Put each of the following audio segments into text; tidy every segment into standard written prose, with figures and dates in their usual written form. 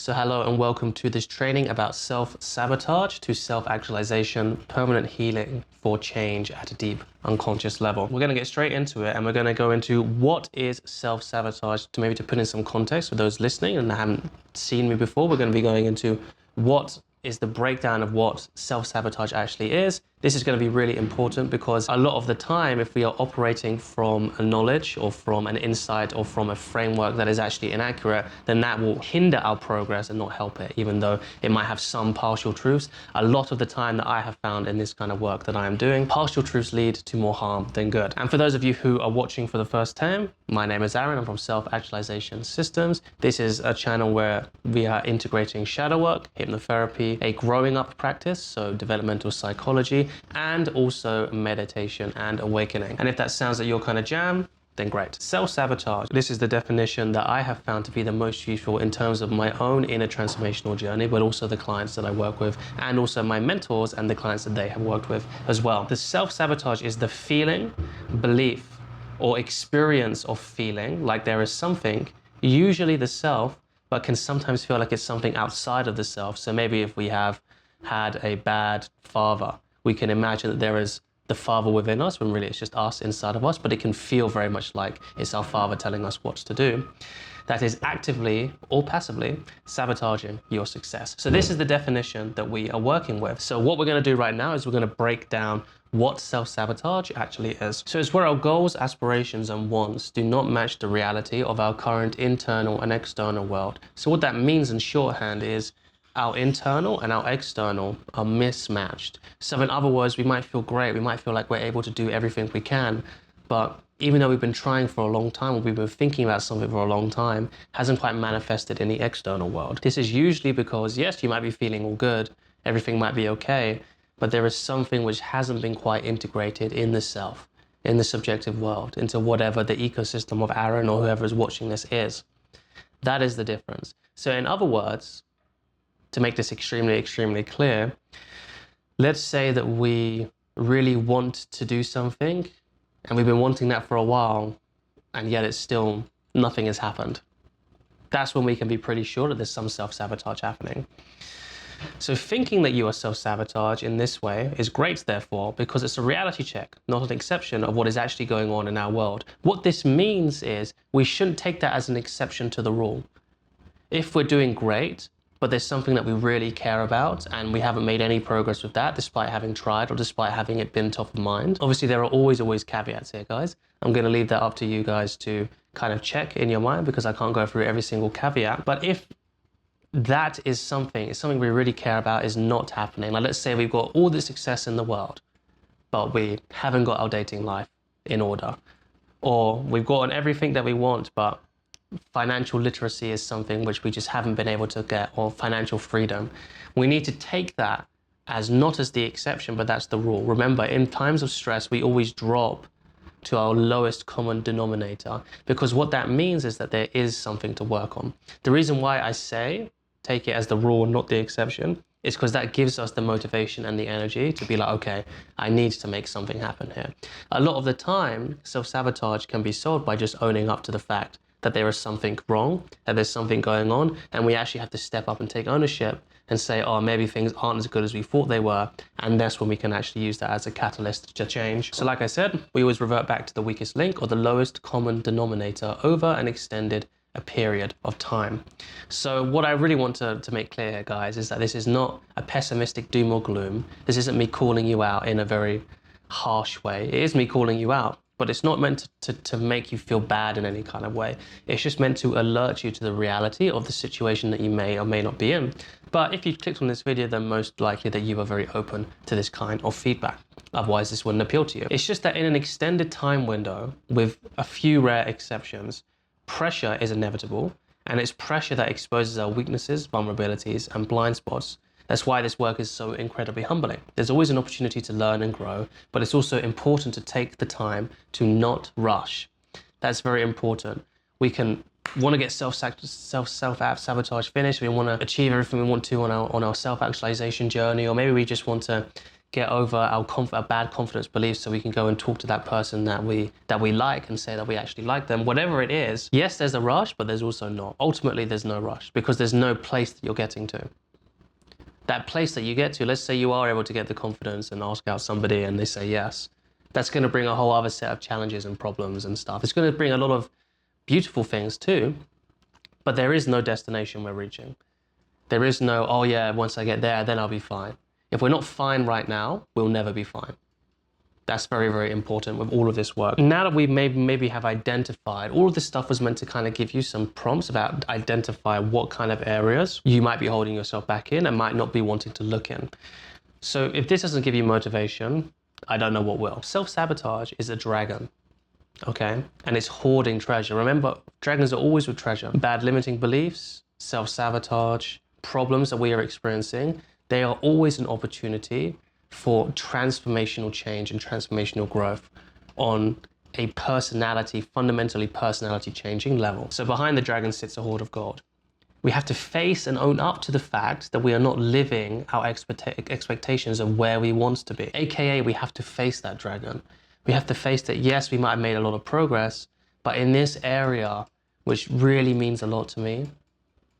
So hello and welcome to this training about self-sabotage to self-actualization, permanent healing for change at a deep unconscious level. We're going to get straight into it and we're going to go into what is self-sabotage to put in some context for those listening and haven't seen me before. We're going to be going into what is the breakdown of what self-sabotage actually is. This is going to be really important because a lot of the time, if we are operating from a knowledge or from an insight or from a framework that is actually inaccurate, then that will hinder our progress and not help it, even though it might have some partial truths. A lot of the time that I have found in this kind of work that I am doing, partial truths lead to more harm than good. And for those of you who are watching for the first time, my name is Aaron. I'm from Self-Actualization Systems. This is a channel where we are integrating shadow work, hypnotherapy, a growing up practice, so developmental psychology, and also meditation and awakening. And if that sounds like your kind of jam, then great. Self-sabotage. This is the definition that I have found to be the most useful in terms of my own inner transformational journey, but also the clients that I work with, and also my mentors and the clients that they have worked with as well. The self-sabotage is the feeling, belief, or experience of feeling like there is something, usually the self, but can sometimes feel like it's something outside of the self. So maybe if we have had a bad father, we can imagine that there is the father within us when really it's just us inside of us, but it can feel very much like it's our father telling us what to do. That is actively or passively sabotaging your success. So this is the definition that we are working with. So what we're going to do right now is we're going to break down what self-sabotage actually is. So it's where our goals, aspirations, and wants do not match the reality of our current internal and external world. So what that means in shorthand is our internal and our external are mismatched. So in other words, we might feel great, we might feel like we're able to do everything we can, but even though we've been trying for a long time, or we've been thinking about something for a long time, hasn't quite manifested in the external world. This is usually because, yes, you might be feeling all good, everything might be okay, but there is something which hasn't been quite integrated in the self, in the subjective world, into whatever the ecosystem of Aaron or whoever is watching this is. That is the difference. So in other words, to make this extremely, extremely clear, let's say that we really want to do something and we've been wanting that for a while and yet it's still, nothing has happened. That's when we can be pretty sure that there's some self-sabotage happening. So thinking that you are self-sabotage in this way is great, therefore, because it's a reality check, not an exception of what is actually going on in our world. What this means is we shouldn't take that as an exception to the rule. If we're doing great, but there's something that we really care about and we haven't made any progress with that despite having tried or despite having it been top of mind. Obviously, there are always caveats here, guys. I'm going to leave that up to you guys to kind of check in your mind because I can't go through every single caveat. But if that is something, it's something we really care about is not happening. Like let's say we've got all the success in the world, but we haven't got our dating life in order. Or we've gotten everything that we want, but financial literacy is something which we just haven't been able to get, or financial freedom. We need to take that as not as the exception, but that's the rule. Remember, in times of stress, we always drop to our lowest common denominator, because what that means is that there is something to work on. The reason why I say take it as the rule, not the exception, is because that gives us the motivation and the energy to be like, okay, I need to make something happen here. A lot of the time, self-sabotage can be solved by just owning up to the fact that there is something wrong, that there's something going on, and we actually have to step up and take ownership and say, oh, maybe things aren't as good as we thought they were, and that's when we can actually use that as a catalyst to change. So like I said, we always revert back to the weakest link or the lowest common denominator over an extended a period of time. So what I really want to make clear here, guys, is that this is not a pessimistic doom or gloom. This isn't me calling you out in a very harsh way. It is me calling you out, but it's not meant to make you feel bad in any kind of way. It's just meant to alert you to the reality of the situation that you may or may not be in. But if you clicked on this video, then most likely that you are very open to this kind of feedback. Otherwise, this wouldn't appeal to you. It's just that in an extended time window, with a few rare exceptions, pressure is inevitable, and it's pressure that exposes our weaknesses, vulnerabilities, and blind spots. That's why this work is so incredibly humbling. There's always an opportunity to learn and grow, but it's also important to take the time to not rush. That's very important. We can want to get self-sabotage finished. We want to achieve everything we want to on our self-actualization journey, or maybe we just want to get over our bad confidence beliefs so we can go and talk to that person that we like and say that we actually like them. Whatever it is, yes, there's a rush, but there's also not. Ultimately, there's no rush because there's no place that you're getting to. That place that you get to, let's say you are able to get the confidence and ask out somebody and they say yes, that's going to bring a whole other set of challenges and problems and stuff. It's going to bring a lot of beautiful things too, but there is no destination we're reaching. There is no, oh yeah, once I get there, then I'll be fine. If we're not fine right now, we'll never be fine. That's very, very important with all of this work. Now that we maybe have identified, all of this stuff was meant to kind of give you some prompts about identify what kind of areas you might be holding yourself back in and might not be wanting to look in. So if this doesn't give you motivation, I don't know what will. Self-sabotage is a dragon, okay? And it's hoarding treasure. Remember, dragons are always with treasure. Bad limiting beliefs, self-sabotage, problems that we are experiencing, they are always an opportunity for transformational change and transformational growth on a fundamentally personality changing level. So behind the dragon sits a hoard of gold. We have to face and own up to the fact that we are not living our expectations of where we want to be. AKA, we have to face that dragon. We have to face that, yes, we might have made a lot of progress, but in this area, which really means a lot to me,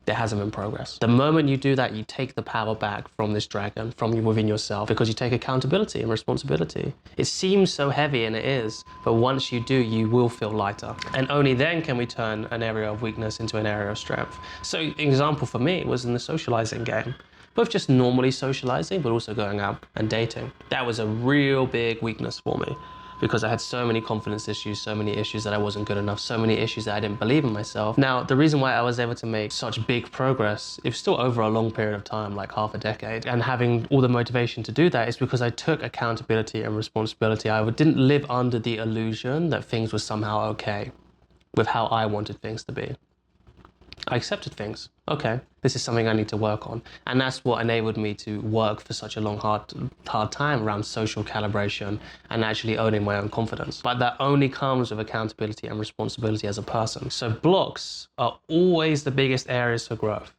there hasn't been progress. The moment you do that, you take the power back from this dragon, from within yourself, because you take accountability and responsibility. It seems so heavy, and it is, but once you do, you will feel lighter. And only then can we turn an area of weakness into an area of strength. So an example for me was in the socializing game. Both just normally socializing, but also going out and dating. That was a real big weakness for me, because I had so many confidence issues, so many issues that I wasn't good enough, so many issues that I didn't believe in myself. Now, the reason why I was able to make such big progress, it was still over a long period of time, like half a decade, and having all the motivation to do that is because I took accountability and responsibility. I didn't live under the illusion that things were somehow okay with how I wanted things to be. I accepted things. Okay, this is something I need to work on. And that's what enabled me to work for such a long, hard time around social calibration and actually owning my own confidence. But that only comes with accountability and responsibility as a person. So blocks are always the biggest areas for growth.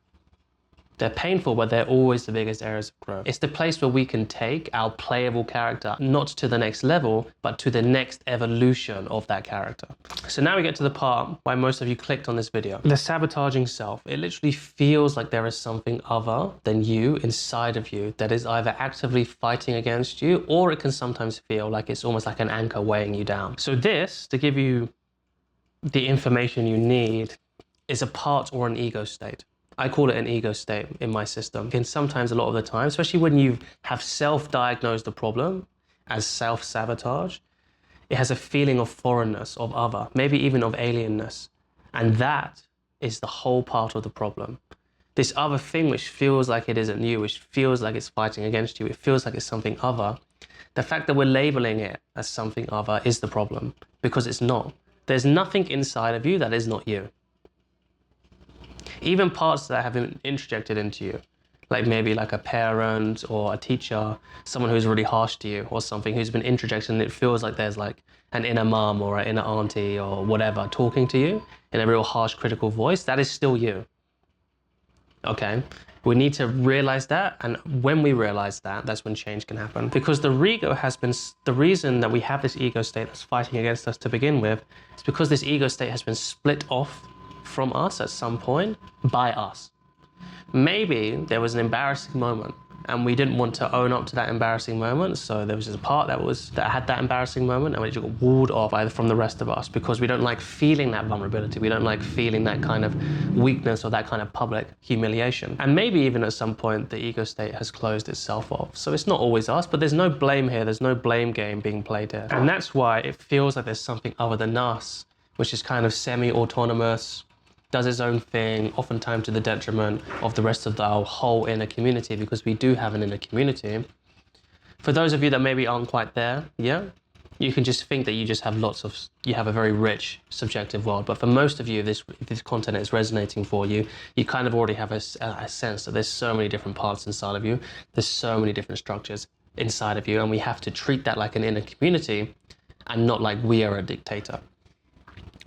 They're painful, but they're always the biggest areas of growth. It's the place where we can take our playable character, not to the next level, but to the next evolution of that character. So now we get to the part why most of you clicked on this video. The sabotaging self. It literally feels like there is something other than you inside of you that is either actively fighting against you, or it can sometimes feel like it's almost like an anchor weighing you down. So this, to give you the information you need, is a part or an ego state. I call it an ego state in my system. And sometimes, a lot of the time, especially when you have self-diagnosed the problem as self-sabotage, it has a feeling of foreignness, of other, maybe even of alienness. And that is the whole part of the problem. This other thing which feels like it isn't you, which feels like it's fighting against you, it feels like it's something other. The fact that we're labeling it as something other is the problem, because it's not. There's nothing inside of you that is not you. Even parts that have been interjected into you, like maybe like a parent or a teacher, someone who's really harsh to you or something who's been interjected, and it feels like there's like an inner mom or an inner auntie or whatever talking to you in a real harsh, critical voice, that is still you. Okay? We need to realize that, and when we realize that, that's when change can happen. Because the ego has been, the reason that we have this ego state that's fighting against us to begin with, is because this ego state has been split off from us at some point by us. Maybe there was an embarrassing moment and we didn't want to own up to that embarrassing moment, so there was just a part that had that embarrassing moment, and we just got walled off either from the rest of us because we don't like feeling that vulnerability, we don't like feeling that kind of weakness or that kind of public humiliation. And maybe even at some point the ego state has closed itself off. So it's not always us, but there's no blame here, there's no blame game being played here. And that's why it feels like there's something other than us, which is kind of semi-autonomous, does its own thing, oftentimes to the detriment of the rest of our whole inner community, because we do have an inner community. For those of you that maybe aren't quite there, yeah, you can just think that you just have you have a very rich subjective world. But for most of you, if this content is resonating for you, you kind of already have a sense that there's so many different parts inside of you, there's so many different structures inside of you, and we have to treat that like an inner community and not like we are a dictator.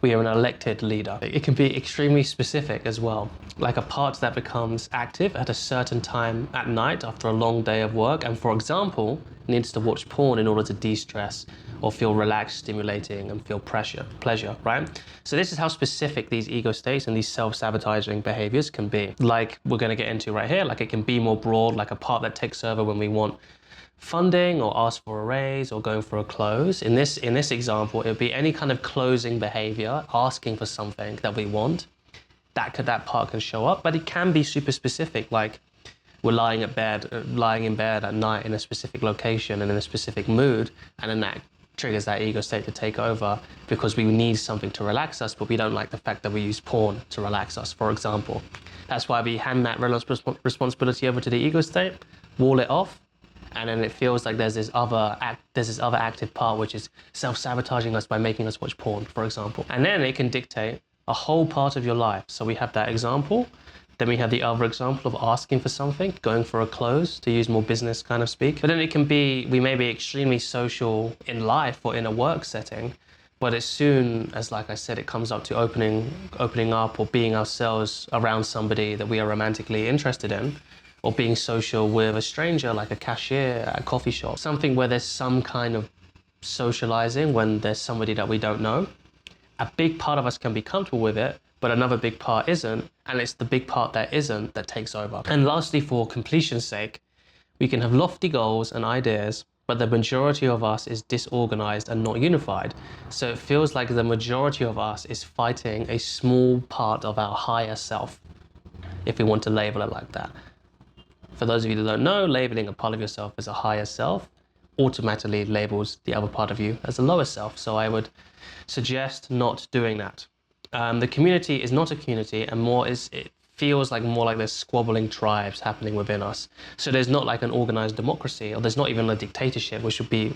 We are an elected leader. It can be extremely specific as well, like a part that becomes active at a certain time at night after a long day of work and, for example, needs to watch porn in order to de-stress or feel relaxed, stimulating, and feel pleasure, right? So this is how specific these ego states and these self-sabotaging behaviors can be. Like we're going to get into right here, like it can be more broad, like a part that takes over when we want funding or ask for a raise or going for a close. In this example, it would be any kind of closing behavior, asking for something that we want. That part can show up, but it can be super specific, like we're lying in bed at night in a specific location and in a specific mood, and then that triggers that ego state to take over because we need something to relax us, but we don't like the fact that we use porn to relax us, for example. That's why we hand that responsibility over to the ego state, wall it off, and then it feels like there's this other active part which is self-sabotaging us by making us watch porn, for example. And then it can dictate a whole part of your life. So we have that example, then we have the other example of asking for something, going for a close, to use more business kind of speak. But then it can be, we may be extremely social in life or in a work setting, but as soon as, like I said, it comes up to opening up or being ourselves around somebody that we are romantically interested in, or being social with a stranger, like a cashier at a coffee shop, something where there's some kind of socializing when there's somebody that we don't know. A big part of us can be comfortable with it, but another big part isn't, and it's the big part that isn't that takes over. And lastly, for completion's sake, we can have lofty goals and ideas, but the majority of us is disorganized and not unified. So it feels like the majority of us is fighting a small part of our higher self, if we want to label it like that. For those of you that don't know, labeling a part of yourself as a higher self automatically labels the other part of you as a lower self. So I would suggest not doing that. The community is not a community, and it feels like more like there's squabbling tribes happening within us. So there's not like an organized democracy, or there's not even a dictatorship, which would be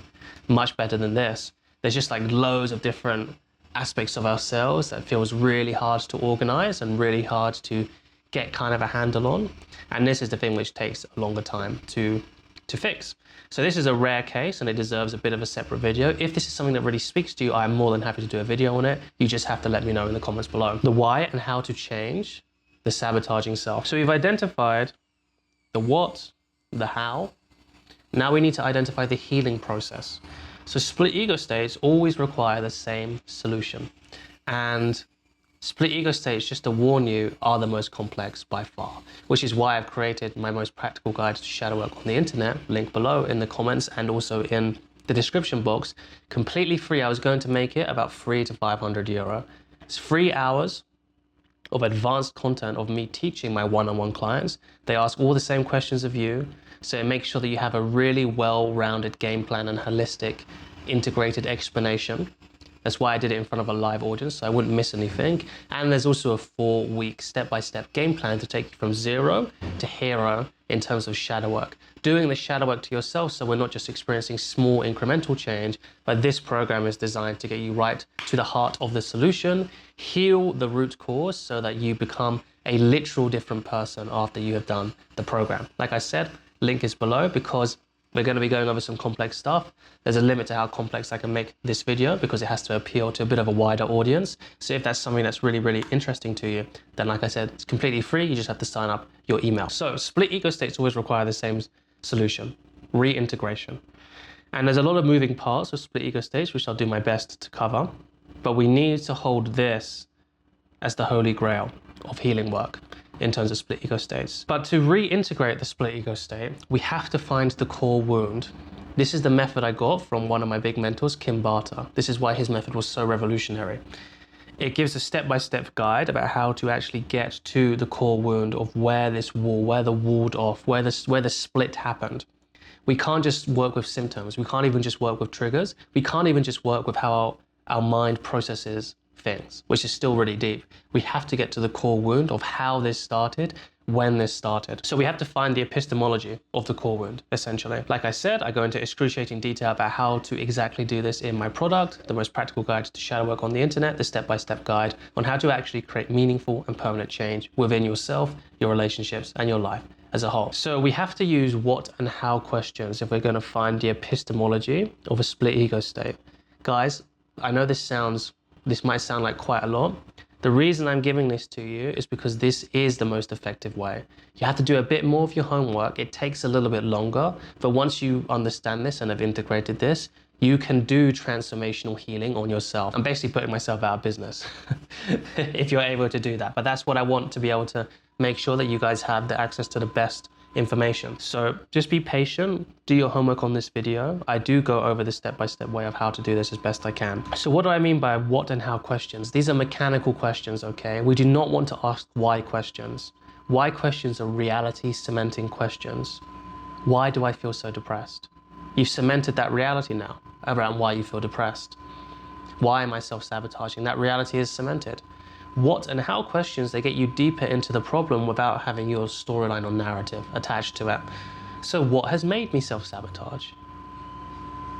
much better than this. There's just like loads of different aspects of ourselves that feels really hard to organize and really hard to get kind of a handle on. And this is the thing which takes a longer time to fix. So this is a rare case and it deserves a bit of a separate video. If this is something that really speaks to you, I'm more than happy to do a video on it. You just have to let me know in the comments below. The why and how to change the sabotaging self. So we've identified the what, the how. Now we need to identify the healing process. So split ego states always require the same solution. And split ego states, just to warn you, are the most complex by far, which is why I've created my most practical guide to shadow work on the internet, link below in the comments and also in the description box, completely free. I was going to make it about 300 to 500 euro. It's 3 hours of advanced content of me teaching my one-on-one clients. They ask all the same questions of you, so it makes sure that you have a really well-rounded game plan and holistic, integrated explanation. That's why I did it in front of a live audience, so I wouldn't miss anything. And there's also a 4-week step-by-step game plan to take you from 0 to hero in terms of shadow work. Doing the shadow work to yourself, so we're not just experiencing small incremental change, but this program is designed to get you right to the heart of the solution, heal the root cause so that you become a literal different person after you have done the program. Like I said, link is below because we're going to be going over some complex stuff. There's a limit to how complex I can make this video because it has to appeal to a bit of a wider audience. So if that's something that's really, really interesting to you, then like I said, it's completely free. You just have to sign up your email. So split ego states always require the same solution, reintegration. And there's a lot of moving parts of split ego states, which I'll do my best to cover. But we need to hold this as the holy grail of healing work in terms of split ego states. But to reintegrate the split ego state, we have to find the core wound. This is the method I got from one of my big mentors, Kim Barter. This is why his method was so revolutionary. It gives a step-by-step guide about how to actually get to the core wound of where this wall, where the walled off, where the split happened. We can't just work with symptoms. We can't even just work with triggers. We can't even just work with how our mind processes things, which is still really deep. We have to get to the core wound of how this started, when this started. So we have to find the epistemology of the core wound, essentially. Like I said, I go into excruciating detail about how to exactly do this in my product, the most practical guide to shadow work on the internet, the step-by-step guide on how to actually create meaningful and permanent change within yourself, your relationships, and your life as a whole. So we have to use what and how questions if we're going to find the epistemology of a split ego state. Guys, I know this sounds this might sound like quite a lot. The reason I'm giving this to you is because this is the most effective way. You have to do a bit more of your homework. It takes a little bit longer, but once you understand this and have integrated this, you can do transformational healing on yourself. I'm basically putting myself out of business if you're able to do that. But that's what I want to be able to make sure that you guys have the access to the best information. So just be patient, do your homework on this video. I do go over the step-by-step way of how to do this as best I can. So what do I mean by what and how questions? These are mechanical questions, okay? We do not want to ask why questions. Why questions are reality cementing questions. Why do I feel so depressed? You've cemented that reality now around why you feel depressed. Why am I self-sabotaging? That reality is cemented. What and how questions, they get you deeper into the problem without having your storyline or narrative attached to it. So what has made me self-sabotage?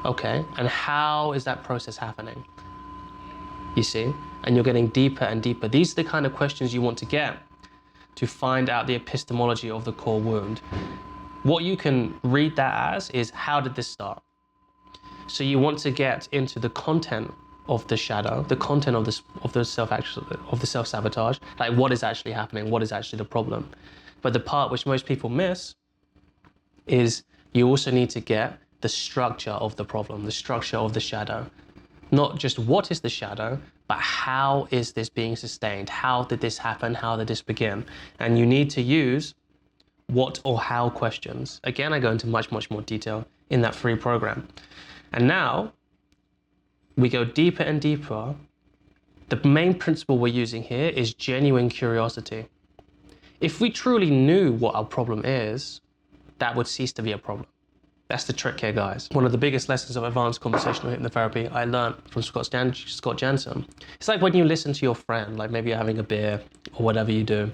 Okay, and how is that process happening? You see, and you're getting deeper and deeper. These are the kind of questions you want to get to find out the epistemology of the core wound. What you can read that as is, how did this start? So you want to get into the content of the shadow, the content of the self-sabotage, like what is actually happening, what is actually the problem. But the part which most people miss is you also need to get the structure of the problem, the structure of the shadow. Not just what is the shadow, but how is this being sustained? How did this happen? How did this begin? And you need to use what or how questions. Again, I go into much, much more detail in that free program. And now we go deeper and deeper. The main principle we're using here is genuine curiosity. If we truly knew what our problem is, that would cease to be a problem. That's the trick here, guys. One of the biggest lessons of advanced conversational hypnotherapy I learned from Scott Jansen. It's like when you listen to your friend, like maybe you're having a beer or whatever you do,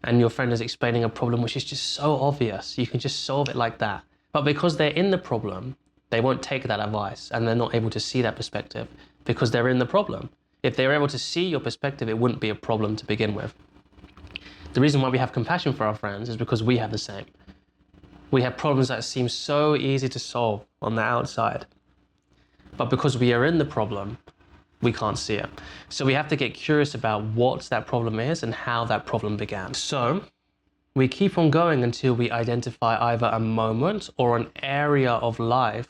and your friend is explaining a problem which is just so obvious. You can just solve it like that. But because they're in the problem, they won't take that advice and they're not able to see that perspective because they're in the problem. If they were able to see your perspective, it wouldn't be a problem to begin with. The reason why we have compassion for our friends is because we have the same. We have problems that seem so easy to solve on the outside, but because we are in the problem, we can't see it. So we have to get curious about what that problem is and how that problem began. So we keep on going until we identify either a moment or an area of life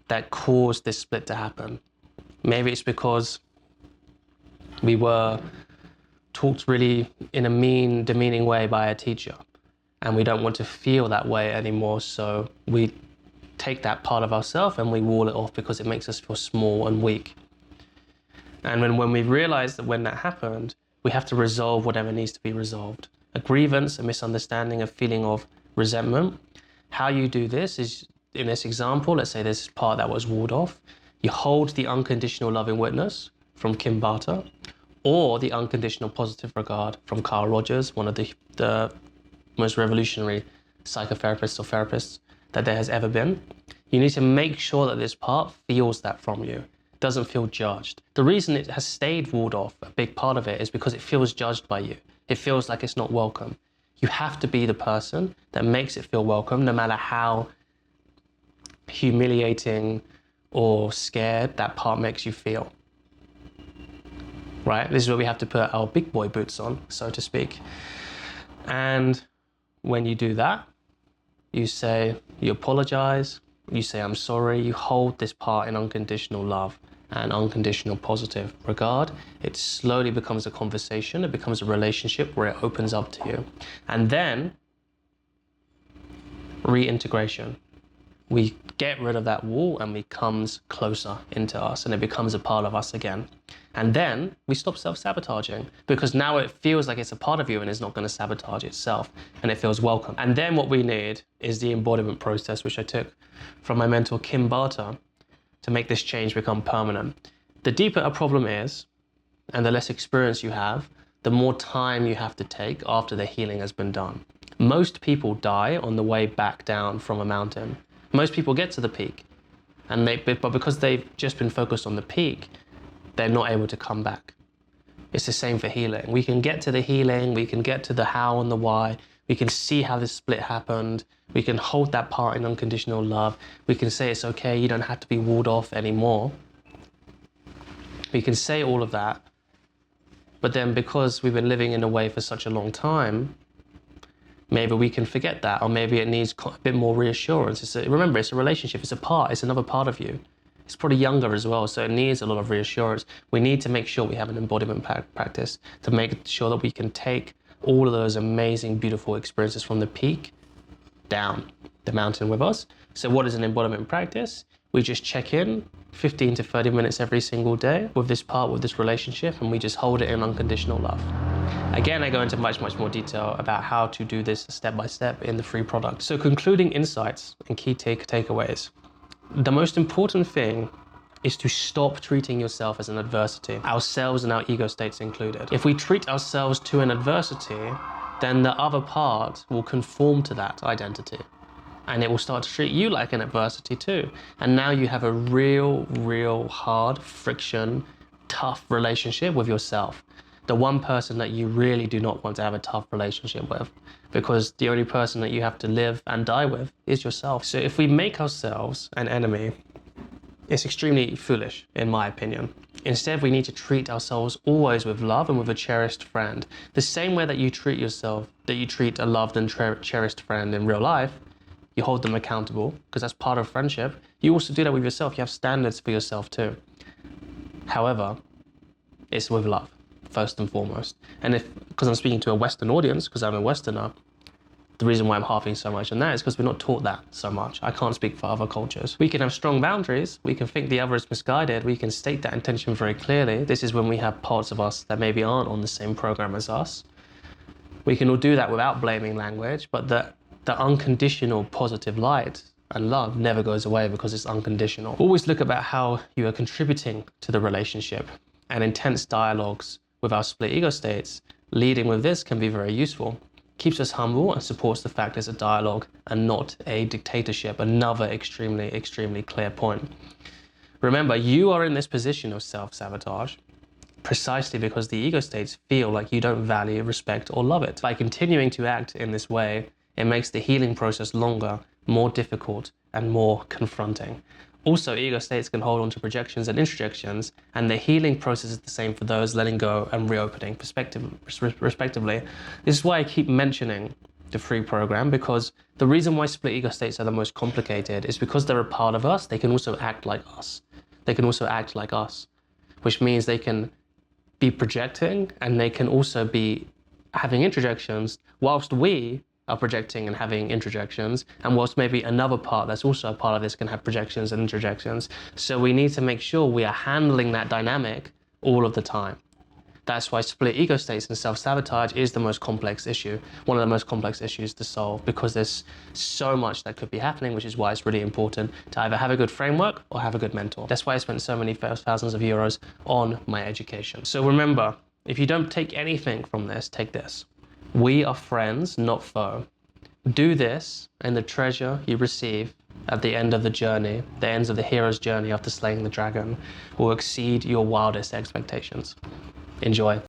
that caused this split to happen. Maybe it's because we were talked really in a mean, demeaning way by a teacher, and we don't want to feel that way anymore, so we take that part of ourselves and we wall it off because it makes us feel small and weak. And when we realize that when that happened, we have to resolve whatever needs to be resolved. A grievance, a misunderstanding, a feeling of resentment. How you do this is, in this example, let's say this part that was walled off, you hold the unconditional loving witness from Kim Barter, or the unconditional positive regard from Carl Rogers, one of the most revolutionary psychotherapists or therapists that there has ever been. You need to make sure that this part feels that from you, doesn't feel judged. The reason it has stayed walled off, a big part of it, is because it feels judged by you. It feels like it's not welcome. You have to be the person that makes it feel welcome, no matter how humiliating or scared that part makes you feel. Right? This is where we have to put our big boy boots on, so to speak. And when you do that, you say, you apologize, you say, I'm sorry, you hold this part in unconditional love and unconditional positive regard. It slowly becomes a conversation, it becomes a relationship where it opens up to you. And then, reintegration. We get rid of that wall and it comes closer into us and it becomes a part of us again. And then we stop self-sabotaging because now it feels like it's a part of you and it's not going to sabotage itself and it feels welcome. And then what we need is the embodiment process, which I took from my mentor Kim Barter, to make this change become permanent. The deeper a problem is and the less experience you have, the more time you have to take after the healing has been done. Most people die on the way back down from a mountain. Most people get to the peak, but because they've just been focused on the peak, they're not able to come back. It's the same for healing. We can get to the healing, we can get to the how and the why, we can see how this split happened, we can hold that part in unconditional love, we can say it's okay, you don't have to be walled off anymore. We can say all of that, but then because we've been living in a way for such a long time, maybe we can forget that, or maybe it needs a bit more reassurance. Remember, it's a relationship, it's another part of you. It's probably younger as well, so it needs a lot of reassurance. We need to make sure we have an embodiment practice to make sure that we can take all of those amazing, beautiful experiences from the peak down the mountain with us. So what is an embodiment practice? We just check in 15 to 30 minutes every single day with this part, with this relationship, and we just hold it in unconditional love. Again, I go into much more detail about how to do this step by step in the free product. So concluding insights and key takeaways. The most important thing is to stop treating yourself as an adversity, ourselves and our ego states included. If we treat ourselves to an adversity, then the other part will conform to that identity. And it will start to treat you like an adversity too. And now you have a real hard, friction, tough relationship with yourself. The one person that you really do not want to have a tough relationship with, because the only person that you have to live and die with is yourself. So if we make ourselves an enemy, it's extremely foolish, in my opinion. Instead, we need to treat ourselves always with love and with a cherished friend. The same way that you treat yourself, that you treat a loved and cherished friend in real life, you hold them accountable, because that's part of friendship. You also do that with yourself. You have standards for yourself too. However, it's with love, first and foremost. And because I'm speaking to a Western audience, because I'm a Westerner, the reason why I'm harping so much on that is because we're not taught that so much. I can't speak for other cultures. We can have strong boundaries. We can think the other is misguided. We can state that intention very clearly. This is when we have parts of us that maybe aren't on the same program as us. We can all do that without blaming language, but the unconditional positive light and love never goes away because it's unconditional. Always look about how you are contributing to the relationship, and intense dialogues with our split ego states leading with this can be very useful. Keeps us humble and supports the fact it's a dialogue and not a dictatorship. Another extremely clear point. Remember, you are in this position of self-sabotage precisely because the ego states feel like you don't value, respect, or love it. By continuing to act in this way, it makes the healing process longer, more difficult, and more confronting. Also, ego states can hold on to projections and introjections, and the healing process is the same for those letting go and reopening, respectively. This is why I keep mentioning the free program, because the reason why split ego states are the most complicated is because they're a part of us. They can also act like us. They can also act like us, which means they can be projecting and they can also be having introjections whilst we are projecting and having introjections, and whilst maybe another part that's also a part of this can have projections and introjections. So we need to make sure we are handling that dynamic all of the time. That's why split ego states and self-sabotage is the most complex issue, one of the most complex issues to solve, because there's so much that could be happening, which is why it's really important to either have a good framework or have a good mentor. That's why I spent so many thousands of euros on my education. So remember, if you don't take anything from this, take this. We are friends, not foe. Do this, and the treasure you receive at the end of the journey, the ends of the hero's journey after slaying the dragon, will exceed your wildest expectations. Enjoy.